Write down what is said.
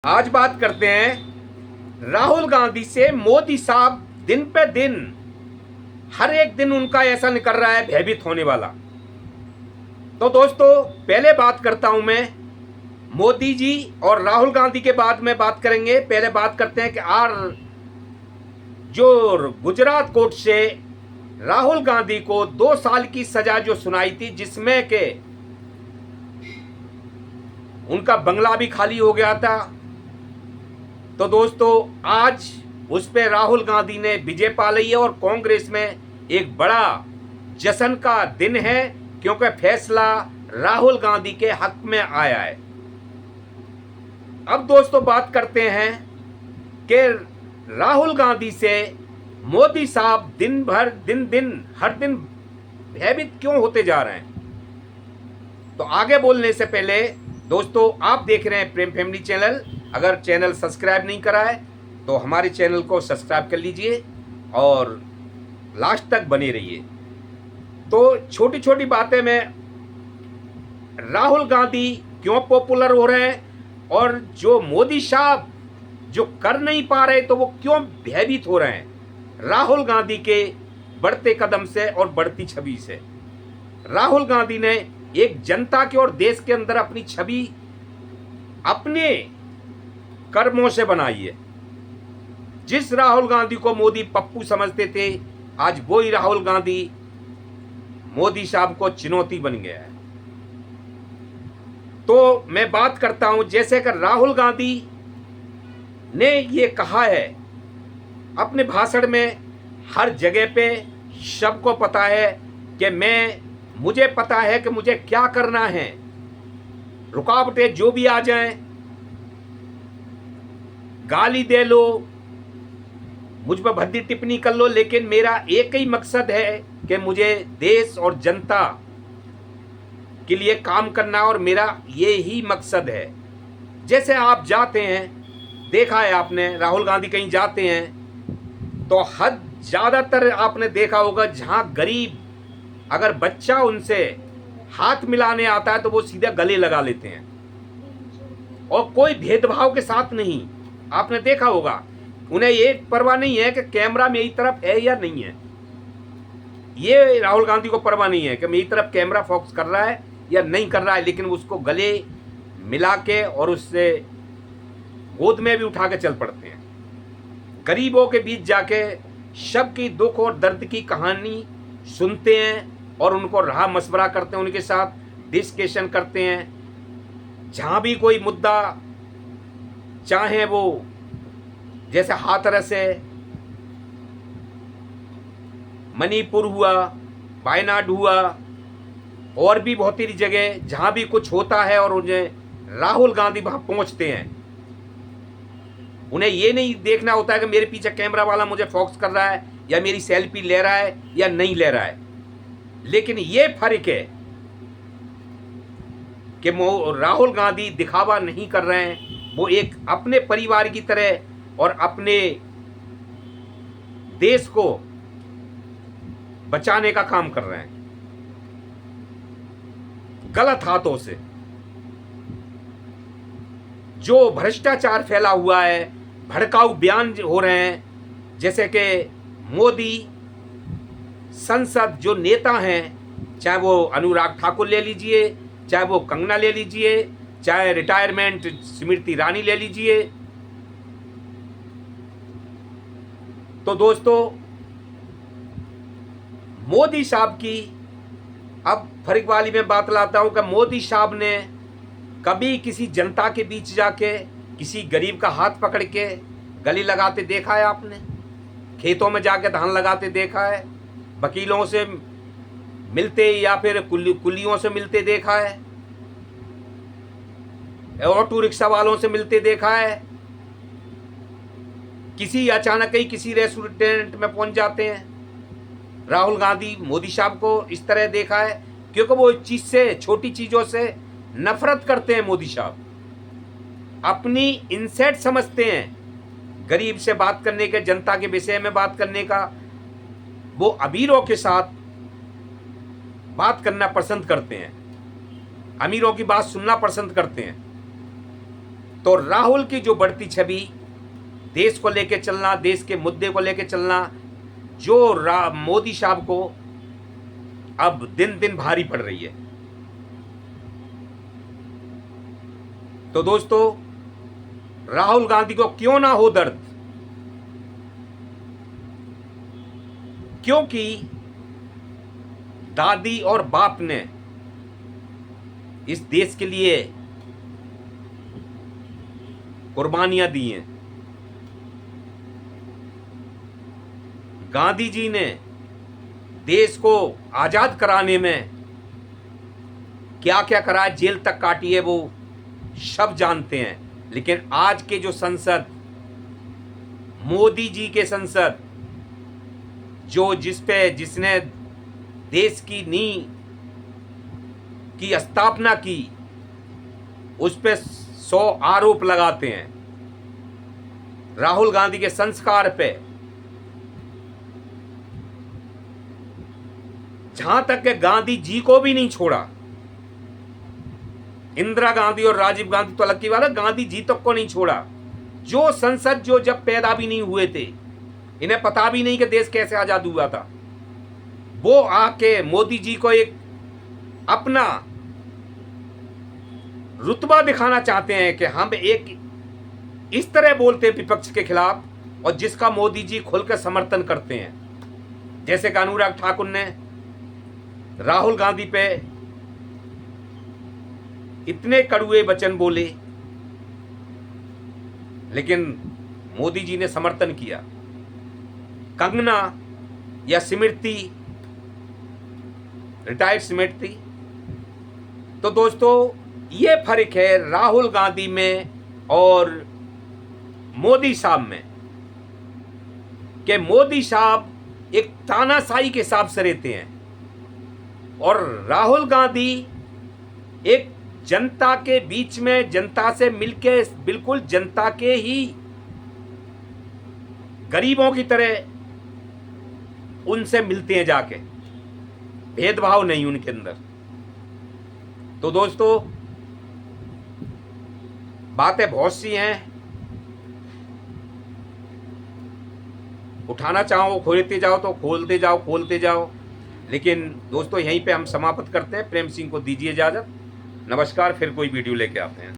आज बात करते हैं राहुल गांधी से। मोदी साहब दिन पे दिन, हर एक दिन उनका ऐसा निकल रहा है भयभीत होने वाला। तो दोस्तों, पहले बात करता हूं मैं मोदी जी और राहुल गांधी के बाद में बात करेंगे। पहले बात करते हैं कि जो गुजरात कोर्ट से राहुल गांधी को 2 साल की सजा जो सुनाई थी, जिसमें के उनका बंगला भी खाली हो गया था। तो दोस्तों, आज उस पे राहुल गांधी ने विजय पा ली है और कांग्रेस में एक बड़ा जश्न का दिन है, क्योंकि फैसला राहुल गांधी के हक में आया है। अब दोस्तों, बात करते हैं कि राहुल गांधी से मोदी साहब हर दिन भयभीत क्यों होते जा रहे हैं। तो आगे बोलने से पहले दोस्तों, आप देख रहे हैं प्रेम फैमिली चैनल। अगर चैनल सब्सक्राइब नहीं करा है तो हमारे चैनल को सब्सक्राइब कर लीजिए और लास्ट तक बने रहिए। तो छोटी छोटी बातें में राहुल गांधी क्यों पॉपुलर हो रहे हैं और जो मोदी साहब जो कर नहीं पा रहे तो वो क्यों भयभीत हो रहे हैं राहुल गांधी के बढ़ते कदम से और बढ़ती छवि से। राहुल गांधी ने एक जनता के और देश के अंदर अपनी छवि अपने कर्मों से बनाई है। जिस राहुल गांधी को मोदी पप्पू समझते थे, आज वही राहुल गांधी मोदी साहब को चुनौती बन गया है। तो मैं बात करता हूं, जैसे कि राहुल गांधी ने ये कहा है अपने भाषण में, हर जगह पे सबको पता है कि मुझे पता है कि मुझे क्या करना है। रुकावटें जो भी आ जाएं, गाली दे लो, मुझ पर भद्दी टिप्पणी कर लो, लेकिन मेरा एक ही मकसद है कि मुझे देश और जनता के लिए काम करना, और मेरा ये ही मकसद है। जैसे आप जाते हैं, देखा है आपने, राहुल गांधी कहीं जाते हैं तो ज़्यादातर आपने देखा होगा, जहां गरीब अगर बच्चा उनसे हाथ मिलाने आता है तो वो सीधे गले लगा लेते हैं और कोई भेदभाव के साथ नहीं। आपने देखा होगा, उन्हें ये परवाह नहीं है कि कैमरा मेरी तरफ है या नहीं है। ये राहुल गांधी को परवाह नहीं है कि मेरी तरफ कैमरा फोकस कर रहा है या नहीं कर रहा है, लेकिन उसको गले मिला के और उससे गोद में भी उठा के चल पड़ते हैं। गरीबों के बीच जाके सबकी दुख और दर्द की कहानी सुनते हैं और उनको राह मशवरा करते हैं, उनके साथ डिस्कशन करते हैं। जहाँ भी कोई मुद्दा, चाहे वो जैसे हाथरस है, मणिपुर हुआ, वायनाड हुआ, और भी बहुत ही जगह जहाँ भी कुछ होता है और उन्हें राहुल गांधी वहाँ पहुँचते हैं। उन्हें ये नहीं देखना होता है कि मेरे पीछे कैमरा वाला मुझे फोकस कर रहा है या मेरी सेल्फी ले रहा है या नहीं ले रहा है, लेकिन ये फर्क है कि राहुल गांधी दिखावा नहीं कर रहे हैं। वो एक अपने परिवार की तरह और अपने देश को बचाने का काम कर रहे हैं गलत हाथों से। जो भ्रष्टाचार फैला हुआ है, भड़काऊ बयान हो रहे हैं, जैसे कि मोदी संसद जो नेता हैं, चाहे वो अनुराग ठाकुर ले लीजिए, चाहे वो कंगना ले लीजिए, चाहे रिटायरमेंट स्मृति ईरानी ले लीजिए। तो दोस्तों, मोदी साहब की अब फर्क वाली में बात लाता हूं कि मोदी साहब ने कभी किसी जनता के बीच जाके किसी गरीब का हाथ पकड़ के गले लगाते देखा है आपने? खेतों में जाके धान लगाते देखा है? वकीलों से मिलते या फिर कुलियों से मिलते देखा है? ऑटो रिक्शा वालों से मिलते देखा है? किसी अचानक ही किसी रेस्टोरेंट में पहुंच जाते हैं? राहुल गांधी मोदी साहब को इस तरह देखा है? क्योंकि वो चीज से, छोटी चीजों से नफरत करते हैं। मोदी साहब अपनी इंसल्ट समझते हैं गरीब से बात करने के, जनता के विषय में बात करने का। वो अमीरों के साथ बात करना पसंद करते हैं, अमीरों की बात सुनना पसंद करते हैं। तो राहुल की जो बढ़ती छवि, देश को लेके चलना, देश के मुद्दे को लेके चलना, जो मोदी साहब को अब दिन दिन भारी पड़ रही है। तो दोस्तों, राहुल गांधी को क्यों ना हो दर्द, क्योंकि दादी और बाप ने इस देश के लिए कुर्बानियां दी हैं। गांधी जी ने देश को आजाद कराने में क्या क्या करा, जेल तक काटी है, वो सब जानते हैं। लेकिन आज के जो संसद, मोदी जी के संसद, जिसने देश की नींव की स्थापना की, उस पे 100 आरोप लगाते हैं। राहुल गांधी के संस्कार पे, जहां तक कि गांधी जी को भी नहीं छोड़ा। इंदिरा गांधी और राजीव गांधी तो अलग की बात है, गांधी जी तक को नहीं छोड़ा। जो संसद जो जब पैदा भी नहीं हुए थे, इन्हें पता भी नहीं कि देश कैसे आजाद हुआ था, वो आके मोदी जी को एक अपना रुतबा दिखाना चाहते हैं कि हम एक इस तरह बोलते हैं विपक्ष के खिलाफ, और जिसका मोदी जी खुलकर समर्थन करते हैं। जैसे कि अनुराग ठाकुर ने राहुल गांधी पे इतने कड़वे वचन बोले, लेकिन मोदी जी ने समर्थन किया। कंगना या स्मृति, रिटायर्ड स्मृति। तो दोस्तों, ये फर्क है राहुल गांधी में और मोदी साहब में, कि मोदी साहब एक तानाशाही के हिसाब से रहते हैं और राहुल गांधी एक जनता के बीच में, जनता से मिलके बिल्कुल जनता के ही गरीबों की तरह उनसे मिलते हैं जाके, भेदभाव नहीं उनके अंदर। तो दोस्तों, बातें बहुत सी हैं, उठाना चाहो खोलते जाओ तो खोलते जाओ। लेकिन दोस्तों, यहीं पे हम समाप्त करते हैं। प्रेम सिंह को दीजिए इजाजत। नमस्कार, फिर कोई वीडियो लेके आते हैं।